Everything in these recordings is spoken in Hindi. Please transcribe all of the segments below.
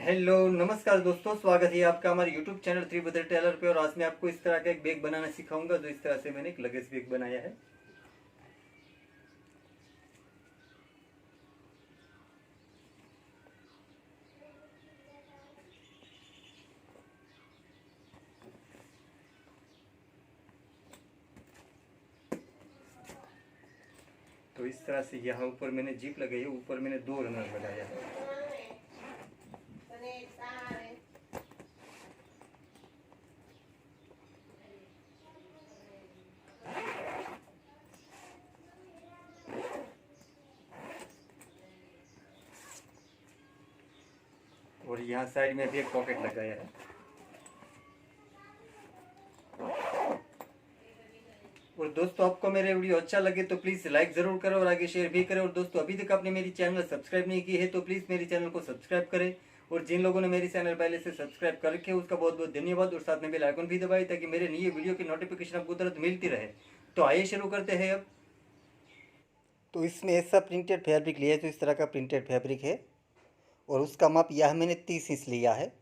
हेलो नमस्कार दोस्तों, स्वागत है आपका हमारे यूट्यूब चैनल त्रिभद्र टेलर पे। और आज मैं आपको इस तरह का एक बैग बनाना सिखाऊंगा, जो इस तरह से मैंने एक लगेज बैग बनाया है। तो इस तरह से यहाँ ऊपर मैंने जिप लगाई है, ऊपर मैंने 2 रनर लगाया है। और यहाँ साइड में भी एक पॉकेट लगाया है। और दोस्तों, आपको मेरे वीडियो अच्छा लगे तो प्लीज़ लाइक ज़रूर करो और आगे शेयर भी करें। और दोस्तों, अभी तक आपने मेरी चैनल सब्सक्राइब नहीं की है तो प्लीज़ मेरी चैनल को सब्सक्राइब करें। और जिन लोगों ने मेरी चैनल पहले से सब्सक्राइब कर रखे उसका बहुत बहुत धन्यवाद। और साथ में बेल आइकन भी दबाएं ताकि मेरे नए वीडियो की नोटिफिकेशन आपको तुरंत मिलती रहे। तो आइए शुरू करते हैं अब। तो इसमें ऐसा प्रिंटेड फैब्रिक लिया है, तो इस तरह का प्रिंटेड फैब्रिक है। और उसका माप यह मैंने 30 इंच लिया है।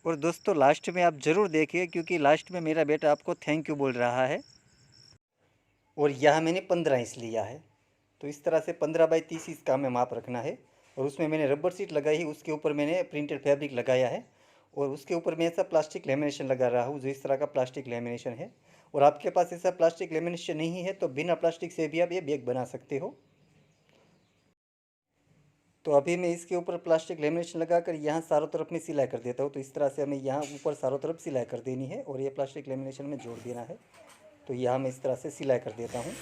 और दोस्तों, लास्ट में आप ज़रूर देखिए, क्योंकि लास्ट में मेरा बेटा आपको थैंक यू बोल रहा है। और यह मैंने 15 इंच लिया है। तो इस तरह से 15 बाई 30 इंच का हमें माप रखना है। और उसमें मैंने रबर शीट लगाई है, उसके ऊपर मैंने प्रिंटेड फैब्रिक लगाया है। और उसके ऊपर मैं ऐसा प्लास्टिक लेमिनेशन लगा रहा हूँ, जो इस तरह का प्लास्टिक लेमिनेशन है। और आपके पास ऐसा प्लास्टिक लेमिनेशन नहीं है तो बिना प्लास्टिक से भी आप ये बैग बना सकते हो। तो अभी मैं इसके ऊपर प्लास्टिक लेमिनेशन लगाकर यहाँ चारों तरफ में सिलाई कर देता हूँ। तो इस तरह से हमें यहाँ ऊपर चारों तरफ सिलाई कर देनी है और ये प्लास्टिक लेमिनेशन में जोड़ देना है। तो यहाँ मैं इस तरह से सिलाई कर देता हूँ।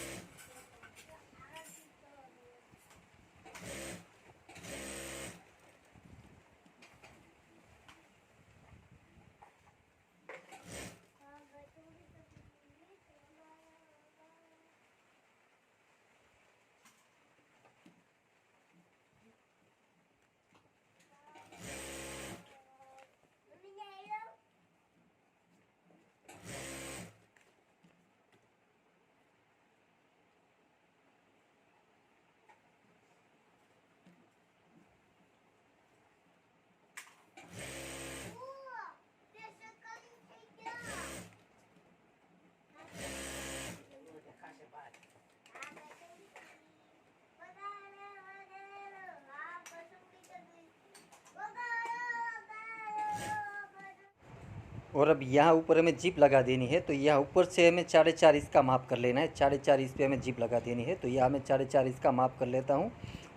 और अब यहाँ ऊपर हमें जिप लगा देनी है। तो यहाँ ऊपर से हमें 4.5 इंच का माप कर लेना है। 4.5 इंच पे हमें जिप लगा देनी है। तो यहाँ मैं 4.5 इंच का माप कर लेता हूँ।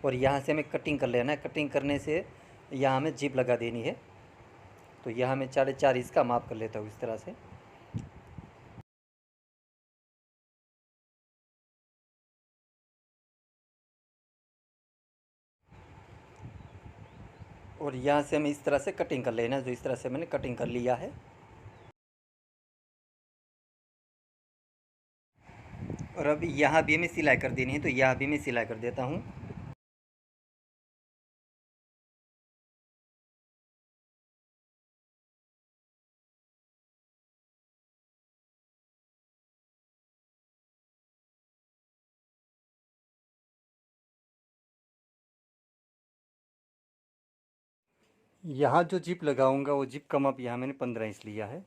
और यहाँ से हमें कटिंग कर लेना है। कटिंग करने से यहाँ हमें जिप लगा देनी है। तो यहाँ मैं 4.5 इंच का माप कर लेता हूँ इस तरह से। और यहाँ से हमें इस तरह से कटिंग कर लेना है, जो इस तरह से मैंने कटिंग कर लिया है। और अब यहाँ भी हमें सिलाई कर देनी है। तो यहाँ भी मैं सिलाई कर देता हूँ। यहाँ जो जिप लगाऊंगा वो जिप का माप यहाँ मैंने 15 इंच लिया है।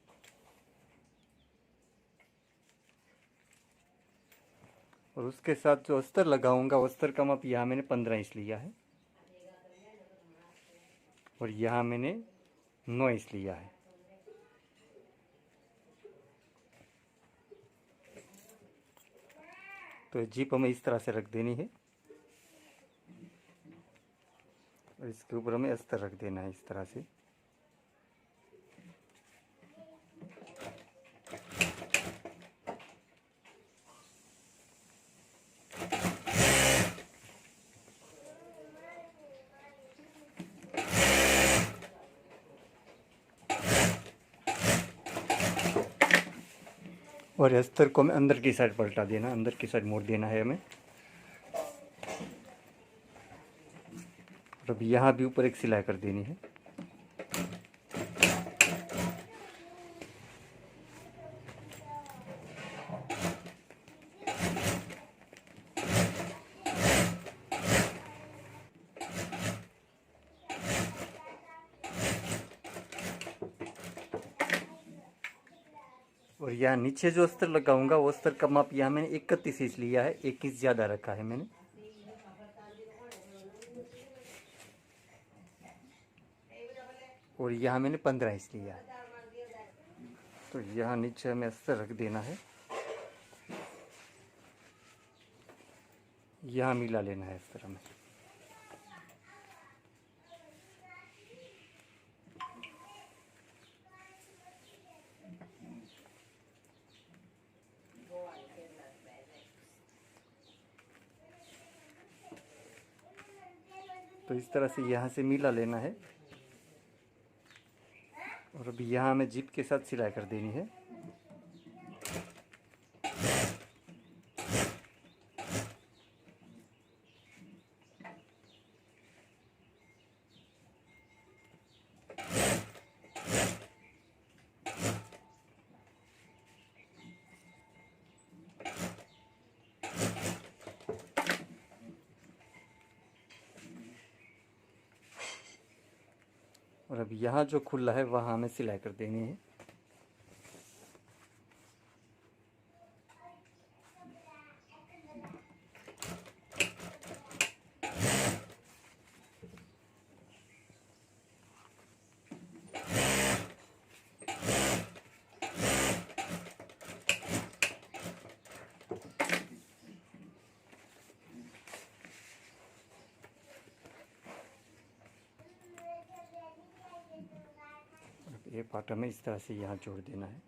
और उसके साथ जो अस्तर लगाऊंगा अस्तर का माप यहाँ मैंने 15 इंच लिया है। और यहाँ मैंने 9 इंच लिया है। तो जिप हमें इस तरह से रख देनी है। और इसके ऊपर हमें अस्तर रख देना है इस तरह से। और अस्तर को हमें अंदर की साइड पलटा देना, अंदर की साइड मोड़ देना है हमें। और अब यहाँ भी ऊपर एक सिलाई कर देनी है। और यहाँ नीचे जो अस्तर लगाऊंगा वो अस्तर का माप यहाँ मैंने 31 इंच लिया है, 1 इंच ज़्यादा रखा है मैंने। और यहाँ मैंने 15 इंच लिया है। तो यहाँ नीचे हमें अस्तर रख देना है, यहाँ मिला लेना है अस्तर हमें। तो इस तरह से यहाँ से मिला लेना है। और अभी यहाँ हमें जिप के साथ सिलाई कर देनी है। और अब यहाँ जो खुला है वहाँ हमें सिलाई कर देनी है। ये पार्ट हमें इस तरह से यहाँ जोड़ देना है।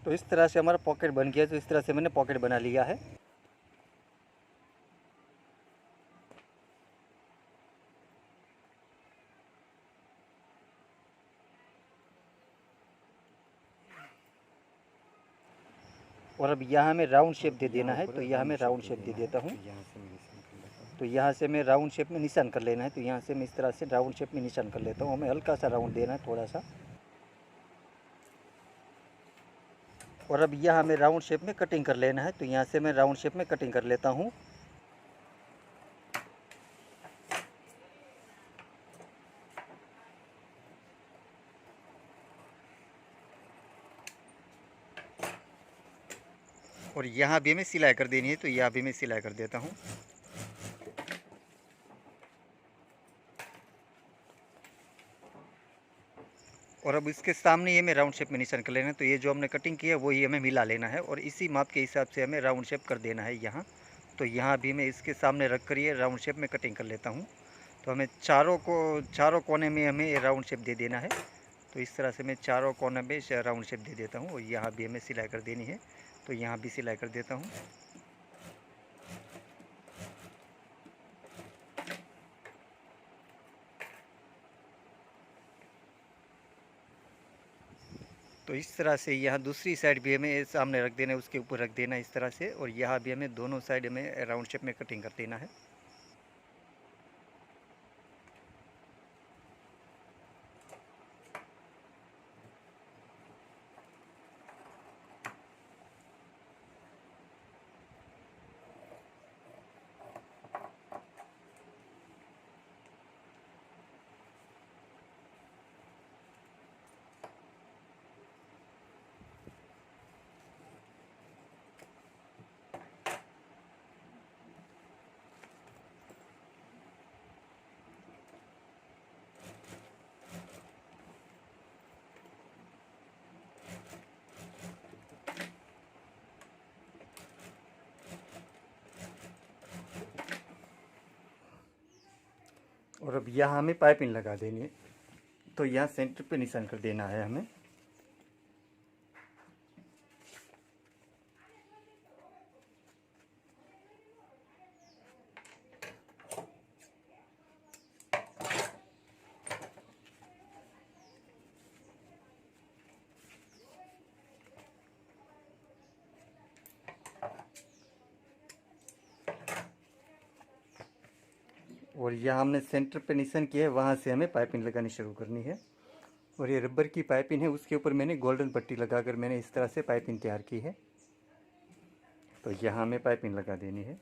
तो इस तरह से हमारा पॉकेट बन गया। तो इस तरह से मैंने पॉकेट बना लिया है। और अब यहाँ हमें राउंड शेप दे देना है। तो यहाँ मैं राउंड शेप दे देता हूँ। तो यहाँ से मैं राउंड शेप में निशान कर लेना है। तो यहाँ से मैं इस तरह से राउंड शेप में निशान कर लेता हूँ। हमें हल्का सा राउंड देना है, थोड़ा सा। और अब यहाँ हमें राउंड शेप में कटिंग कर लेना है। तो यहाँ से मैं राउंड शेप में कटिंग कर लेता हूँ। और यहाँ भी हमें सिलाई कर देनी है। तो यहाँ भी मैं सिलाई कर देता हूँ। और अब इसके सामने ये हमें राउंड शेप में निशान कर लेना है। तो ये जो हमने कटिंग की है वही हमें मिला लेना है और इसी माप के हिसाब से हमें राउंड शेप कर देना है यहाँ। तो यहाँ भी मैं इसके सामने रख कर ये राउंड शेप में कटिंग कर लेता हूँ। तो हमें चारों कोने में हमें ये राउंड शेप दे देना है। तो इस तरह से मैं चारों कोने में राउंड शेप दे देता हूँ। और यहाँ भी हमें सिलाई कर देनी है। तो यहाँ भी सिलाई कर देता हूँ। तो इस तरह से यहाँ दूसरी साइड भी हमें सामने रख देना है, उसके ऊपर रख देना है इस तरह से, और यहाँ भी हमें दोनों साइड में राउंड शेप में कटिंग कर देना है। और अब यहाँ हमें पाइपिंग लगा देनी है, तो यहाँ सेंटर पे निशान कर देना है हमें। और यहाँ हमने सेंटर पे निशान किया है, वहाँ से हमें पाइपिंग लगानी शुरू करनी है। और ये रबर की पाइपिंग है, उसके ऊपर मैंने गोल्डन पट्टी लगाकर मैंने इस तरह से पाइपिंग तैयार की है। तो यहाँ हमें पाइपिंग लगा देनी है।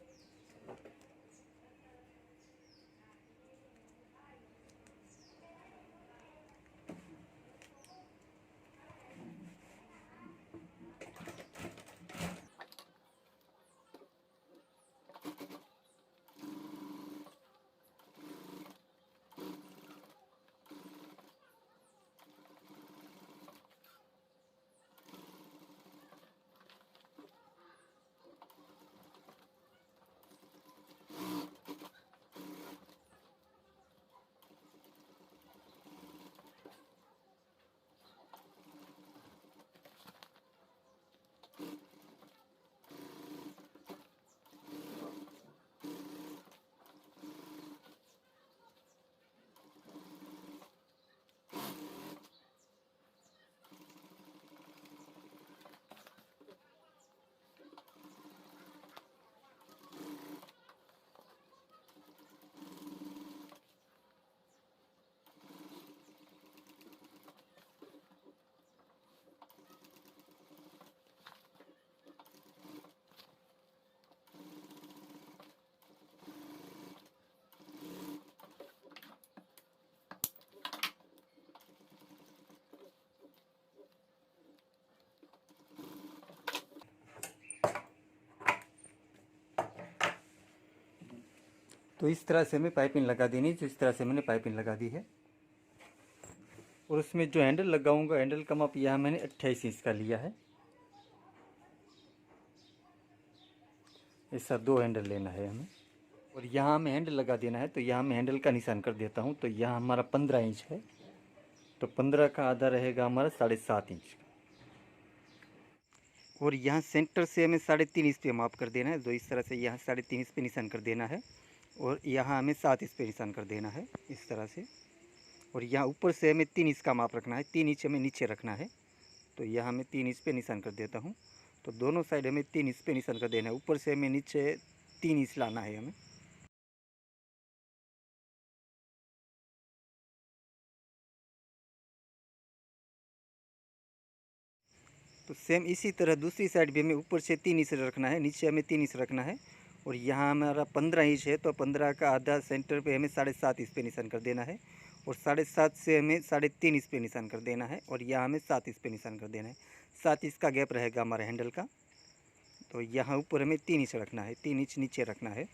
तो इस तरह से हमें पाइपिंग लगा देनी है, जो इस तरह से मैंने पाइपिंग लगा दी है। और उसमें जो हैंडल लगाऊंगा, हैंडल का माप यहाँ मैंने 28 इंच का लिया है। ऐसा 2 हैंडल लेना है हमें। और यहाँ हमें हैंडल लगा देना है, तो यहाँ मैं हैंडल का निशान कर देता हूँ। तो यहाँ हमारा 15 इंच है, तो 15 का आधा रहेगा हमारा 7.5 इंच का। और यहाँ सेंटर से हमें 3.5 इंच पे माप कर देना है, तो इस तरह से यहाँ 3.5 इंच पे निशान कर देना है। और यहाँ हमें 7 इंच पे निशान कर देना है इस तरह से। और यहाँ ऊपर से हमें 3 इंच का माप रखना है, 3 इंच हमें नीचे रखना है। तो यहाँ मैं 3 इंच पे निशान कर देता हूँ। तो दोनों साइड हमें 3 इंच पे निशान कर देना है, ऊपर से हमें नीचे 3 इंच लाना है हमें। तो सेम इसी तरह दूसरी साइड भी हमें ऊपर से 3 इंच रखना है, नीचे हमें 3 इंच रखना है। और यहाँ हमारा 15 इंच है, तो 15 का आधा सेंटर पे हमें 7.5 इंच पे निशान कर देना है। और 7.5 से हमें 3.5 इंच पे निशान कर देना है। और यहाँ हमें 7 इंच पे निशान कर देना है। 7 इंच का गैप रहेगा हमारे हैंडल का। तो यहाँ ऊपर हमें 3 इंच रखना है, 3 इंच नीचे रखना है।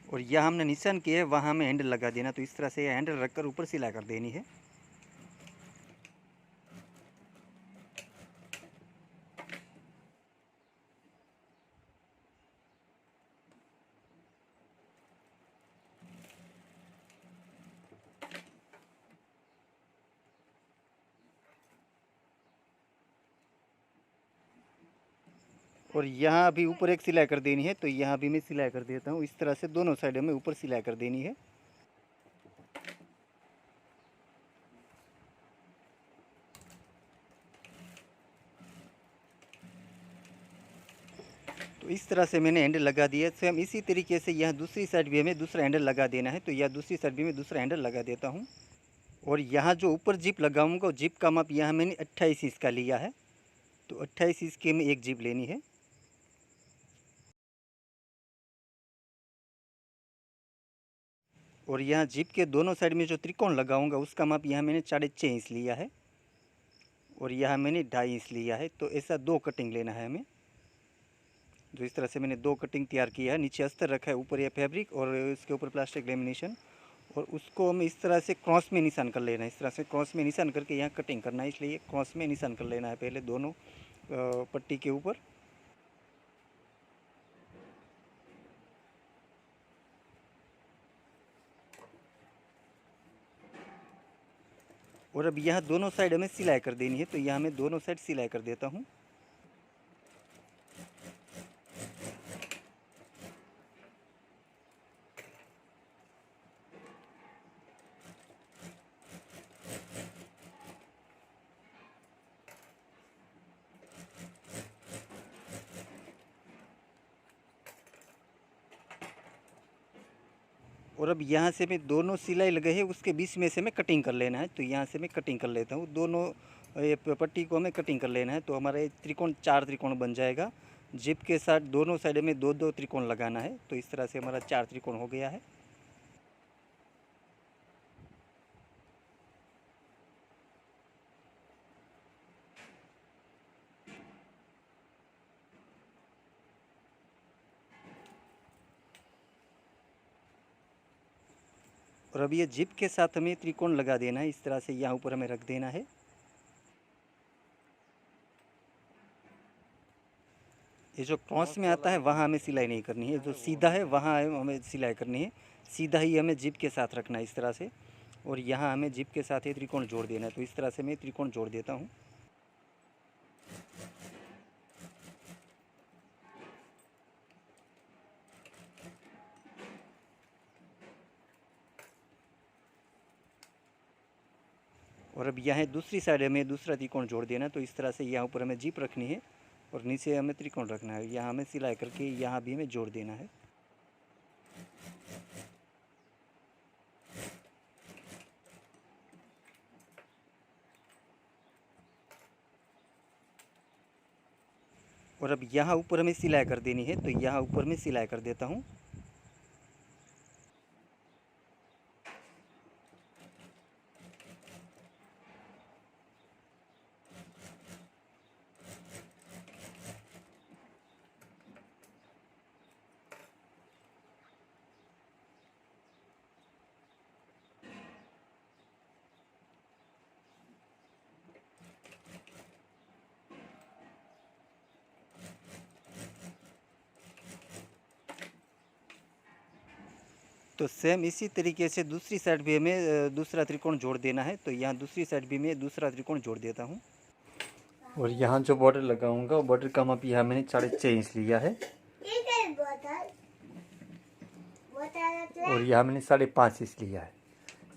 और यह हमने निशान किया है, वहाँ हमें हैंडल लगा देना। तो इस तरह से यह हैंडल रखकर ऊपर सिलाई कर देनी है। और यहाँ अभी ऊपर एक सिलाई कर देनी है, तो यहाँ भी मैं सिलाई कर देता हूँ। इस तरह से दोनों साइड में ऊपर सिलाई कर देनी है। तो इस तरह से मैंने हैंडल लगा दिया। सेम इसी तरीके से यहाँ दूसरी साइड भी हमें दूसरा हैंडल लगा देना है, तो यह दूसरी साइड भी मैं दूसरा हैंडल लगा देता हूँ। और यहाँ जो ऊपर जिप लगाऊंगा, जिप का माप यहाँ मैंने 28 इंच का लिया है, तो 28 इंच की हमें एक जिप लेनी है। और यहाँ जिप के दोनों साइड में जो त्रिकोण लगाऊंगा उसका माप यहाँ मैंने 6.5 इंच लिया है, और यहाँ मैंने 2.5 इंच लिया है। तो ऐसा 2 कटिंग लेना है हमें। जो इस तरह से मैंने 2 कटिंग तैयार किया है, नीचे अस्तर रखा है, ऊपर यह फैब्रिक और इसके ऊपर प्लास्टिक लेमिनेशन, और उसको हमें इस तरह से क्रॉस में निशान कर लेना है। इस तरह से क्रॉस में निशान करके यहाँ कटिंग करना है, इसलिए क्रॉस में निशान कर लेना है पहले दोनों पट्टी के ऊपर। और अब यहाँ दोनों साइड हमें सिलाई कर देनी है, तो यहाँ मैं दोनों साइड सिलाई कर देता हूँ। और अब यहाँ से मैं दोनों सिलाई लगे है उसके बीच में से मैं कटिंग कर लेना है, तो यहाँ से मैं कटिंग कर लेता हूँ। दोनों ये पट्टी को हमें कटिंग कर लेना है, तो हमारा त्रिकोण 4 त्रिकोण बन जाएगा। जिप के साथ दोनों साइड में 2-2 त्रिकोण लगाना है, तो इस तरह से हमारा 4 त्रिकोण हो गया है। और अब ये जिप के साथ हमें त्रिकोण लगा देना है, इस तरह से यहाँ ऊपर हमें रख देना है। ये जो क्रॉस में आता है वहाँ हमें सिलाई नहीं करनी है, जो सीधा है वहाँ हमें सिलाई करनी है। सीधा ही हमें जिप के साथ रखना है इस तरह से, और यहाँ हमें जिप के साथ ही त्रिकोण जोड़ देना है। तो इस तरह से मैं त्रिकोण जोड़ देता हूँ। और अब यहाँ दूसरी साइड हमें दूसरा त्रिकोण जोड़ देना है, तो इस तरह से यहाँ ऊपर हमें जिप रखनी है और नीचे हमें त्रिकोण रखना है। यहाँ हमें सिलाई करके यहाँ भी हमें जोड़ देना है। और अब यहाँ ऊपर हमें सिलाई कर देनी है, तो यहाँ ऊपर मैं सिलाई कर देता हूँ। तो सेम इसी तरीके से दूसरी साइड भी हमें दूसरा त्रिकोण जोड़ देना है, तो यहाँ दूसरी साइड भी मैं दूसरा त्रिकोण जोड़ देता हूँ। और यहाँ जो बॉर्डर लगाऊंगा, बॉर्डर का माप यहाँ मैंने 6.5 इंच लिया है, और यहाँ मैंने 5.5 इंच लिया है।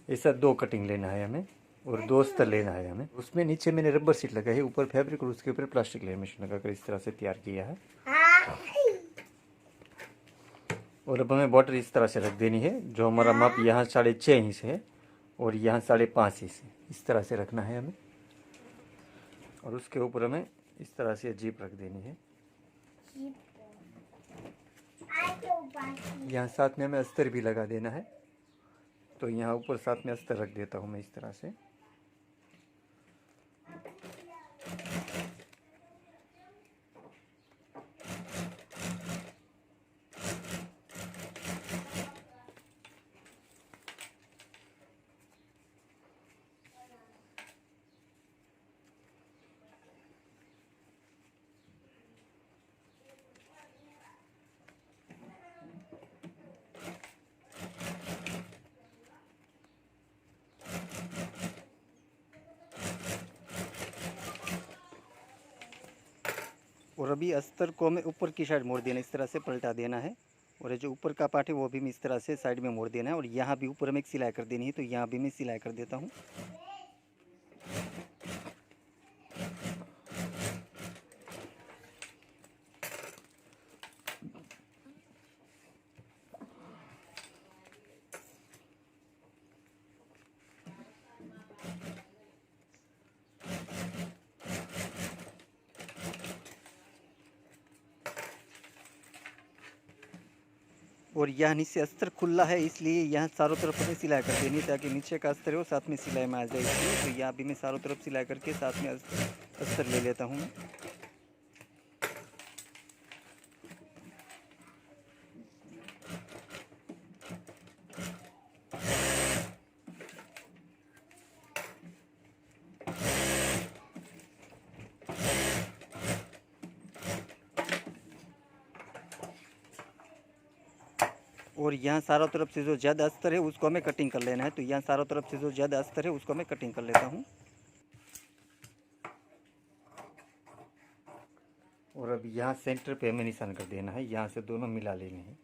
ऐसा 2 कटिंग लेना है हमें, और 2 अस्तर लेना है हमें। उसमें नीचे मैंने रबर सीट लगाई है, ऊपर फैब्रिक और उसके ऊपर प्लास्टिक लेमिनेशन लगाकर इस तरह से तैयार किया है। और अब हमें बॉर्डर इस तरह से रख देनी है। जो हमारा माप यहाँ 6.5 इंच है और यहाँ 5.5 इंच है, इस तरह से रखना है हमें। और उसके ऊपर हमें इस तरह से जीप रख देनी है। यहाँ साथ में हमें अस्तर भी लगा देना है, तो यहाँ ऊपर साथ में अस्तर रख देता हूँ मैं इस तरह से। और अभी अस्तर को हमें ऊपर की साइड मोड़ देना, इस तरह से पलटा देना है। और ये जो ऊपर का पार्ट है वो भी मैं इस तरह से साइड में मोड़ देना है। और यहाँ भी ऊपर में एक सिलाई कर देनी है, तो यहाँ भी मैं सिलाई कर देता हूँ। और यहाँ नीचे अस्तर खुला है, इसलिए यहाँ चारों तरफ हमें सिलाई कर देनी है, ताकि नीचे का अस्तर हो साथ में सिलाई में आ जाए। इसलिए तो यहाँ भी मैं चारों तरफ सिलाई करके साथ में अस्तर ले लेता हूँ। और यहाँ चारों तरफ से जो ज़्यादा अस्तर है उसको हमें कटिंग कर लेना है। तो यहाँ चारों तरफ से जो ज़्यादा अस्तर है उसको मैं कटिंग कर लेता हूँ। और अब यहाँ सेंटर पे हमें निशान कर देना है, यहाँ से दोनों मिला लेने हैं।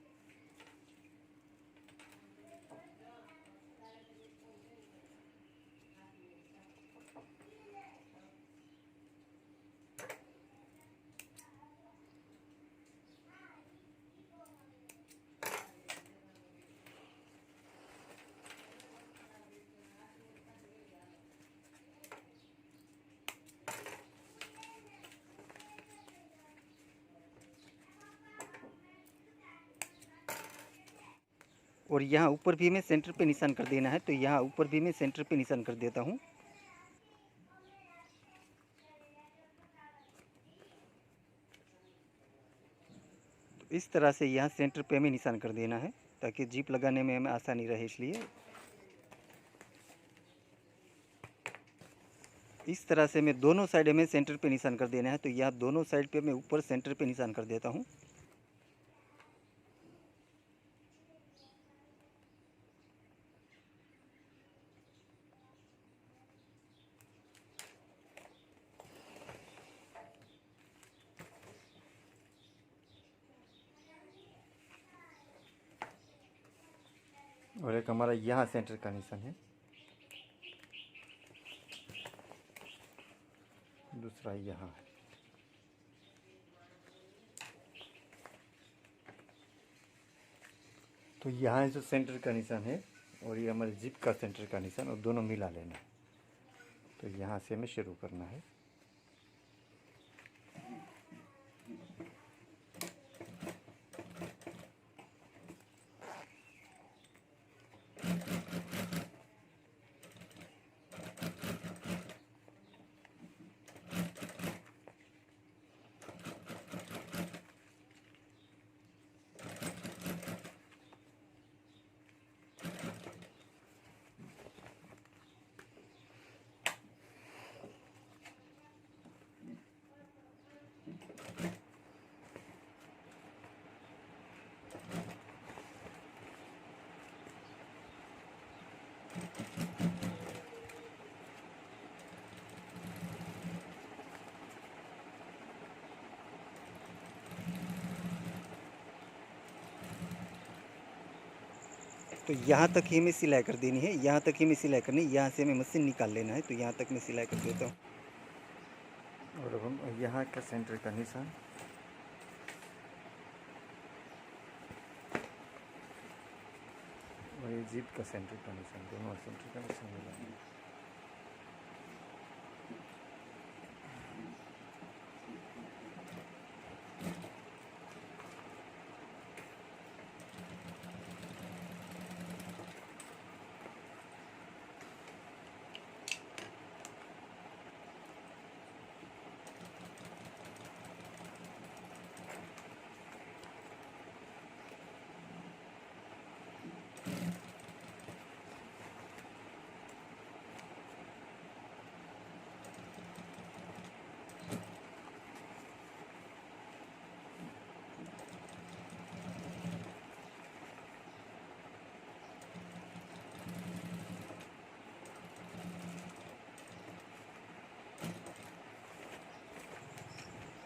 और यहाँ ऊपर भी मैं सेंटर पे निशान कर देना है, तो यहाँ ऊपर भी मैं सेंटर पे निशान कर देता हूँ। तो इस तरह से यहाँ सेंटर पे हमें निशान कर देना है, ताकि जीप लगाने में हमें आसानी रहे। इसलिए इस तरह से मैं दोनों साइड में सेंटर पे निशान कर देना है। तो यहाँ दोनों साइड पे मैं ऊपर सेंटर पे निशान कर देता हूँ। और एक हमारा यहाँ सेंटर का निशान है, दूसरा यहाँ है। तो यहाँ जो सेंटर का निशान है और ये हमारे जिप का सेंटर का निशान, और दोनों मिला लेना है। तो यहाँ से हमें शुरू करना है। तो यहाँ तक ही हमें सिलाई कर देनी है, यहाँ तक ही हमें सिलाई करनी है। यहाँ से हमें मशीन निकाल लेना है, तो यहाँ तक मैं सिलाई कर देता हूँ। और अब हम यहाँ का सेंटर का निशान, और ये जीप का सेंटर का निशान, दोनों सेंटर का निशान मिलाना है।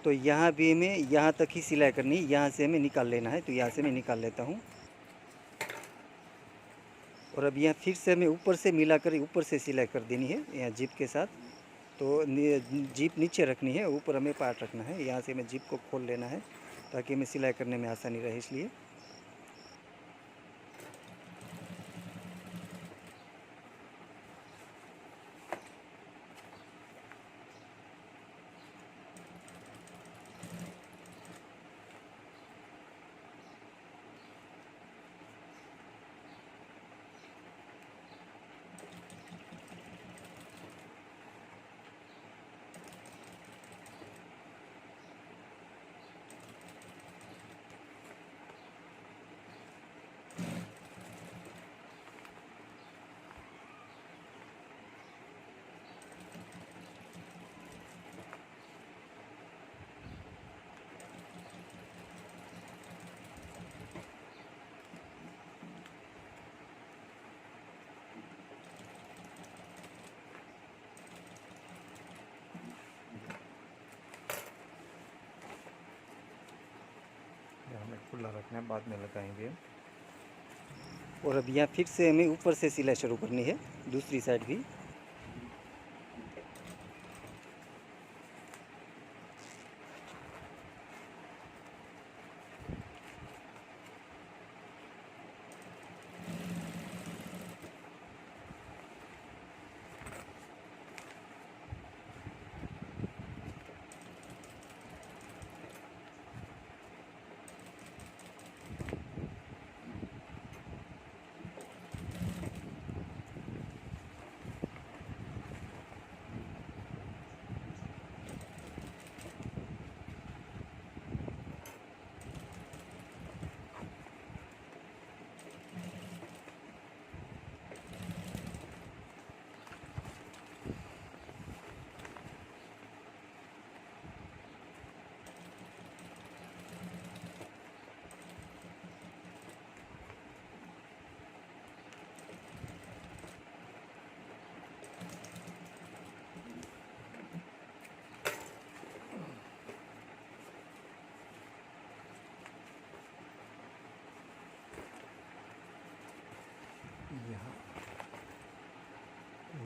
तो यहाँ भी हमें यहाँ तक ही सिलाई करनी है, यहाँ से हमें निकाल लेना है। तो यहाँ से मैं निकाल लेता हूँ। और अब यहाँ फिर से हमें ऊपर से मिलाकर ऊपर से सिलाई कर देनी है यहाँ जिप के साथ। तो जिप नीचे रखनी है, ऊपर हमें पार्ट रखना है। यहाँ से हमें जिप को खोल लेना है ताकि हमें सिलाई करने में आसानी रहे, इसलिए। हमें खुला रखना है, बाद में लगाएंगे। और अब यहाँ फिर से हमें ऊपर से सिलाई शुरू करनी है, दूसरी साइड भी।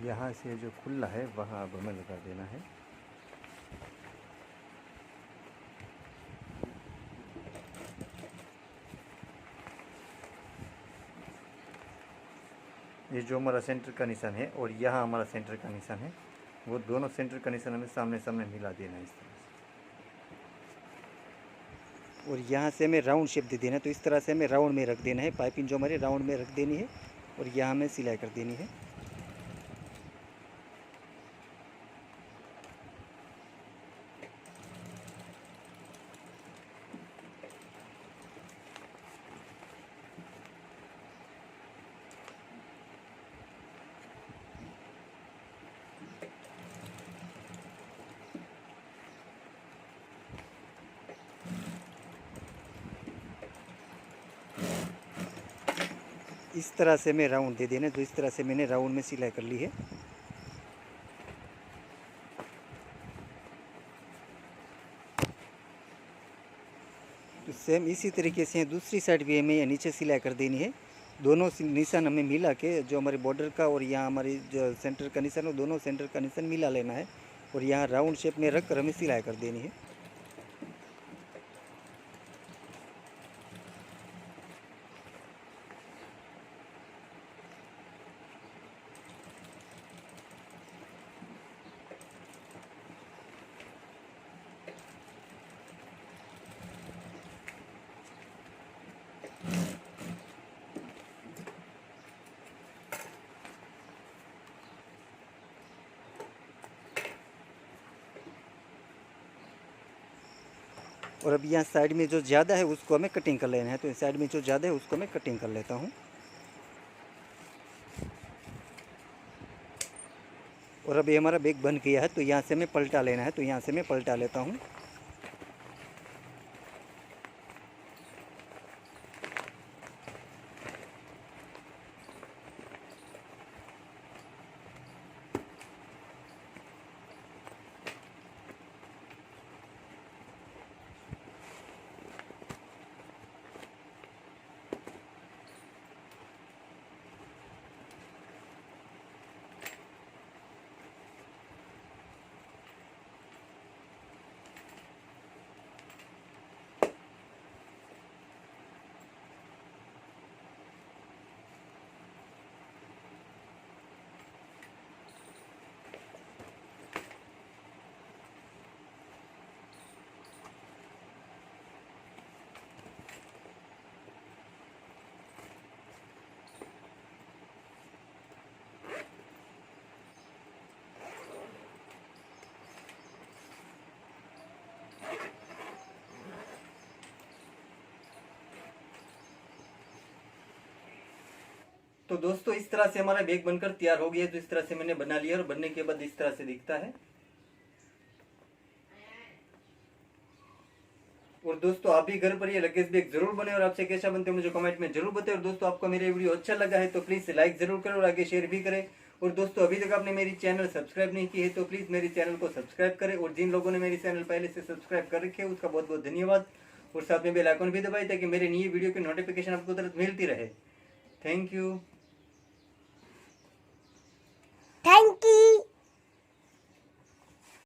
यहाँ से जो खुला है वहाँ अब हमें लगा देना है। ये जो हमारा सेंटर का निशान है और यहाँ हमारा सेंटर का निशान है, वो दोनों सेंटर का निशान हमें सामने सामने मिला देना है इस तरह से। और यहाँ से हमें राउंड शेप दे देना है। तो इस तरह से हमें राउंड में रख देना है, पाइपिंग जो हमारे राउंड में रख देनी है और यहाँ हमें सिलाई कर देनी है। इस तरह से मैं राउंड दे देना। तो इस तरह से मैंने राउंड में सिलाई कर ली है। तो सेम इसी तरीके से दूसरी साइड भी हमें नीचे सिलाई कर देनी है। दोनों निशान हमें मिला के, जो हमारे बॉर्डर का और यहाँ हमारी जो सेंटर का निशान है, दोनों सेंटर का निशान मिला लेना है और यहाँ राउंड शेप में रख कर हमें सिलाई कर देनी है। और अब यहाँ साइड में जो ज़्यादा है उसको हमें कटिंग कर लेना है। तो साइड में जो ज़्यादा है उसको मैं कटिंग कर लेता हूँ। और अब ये हमारा बैग बन गया है, तो यहाँ से हमें पलटा लेना है। तो यहाँ से मैं पलटा लेता हूँ। तो दोस्तों इस तरह से हमारा बैग बनकर तैयार हो गया है। तो इस तरह से मैंने बना लिया और बनने के बाद इस तरह से दिखता है। और दोस्तों आप भी घर पर ये लगेज बैग जरूर बने और आपसे कैसा बनते हैं मुझे कमेंट में जरूर बताएं। और दोस्तों आपको मेरा वीडियो अच्छा लगा है तो प्लीज लाइक जरूर करें और आगे शेयर भी करें। और दोस्तों अभी तक आपने मेरी चैनल सब्सक्राइब नहीं की है तो प्लीज मेरी चैनल को सब्सक्राइब करें। और जिन लोगों ने मेरी चैनल पहले से सब्सक्राइब कर रखे है उसका बहुत बहुत धन्यवाद। और साथ में बेल आइकन भी दबाएं ताकि मेरे नई वीडियो की नोटिफिकेशन आपको तुरंत मिलती रहे। Thank you.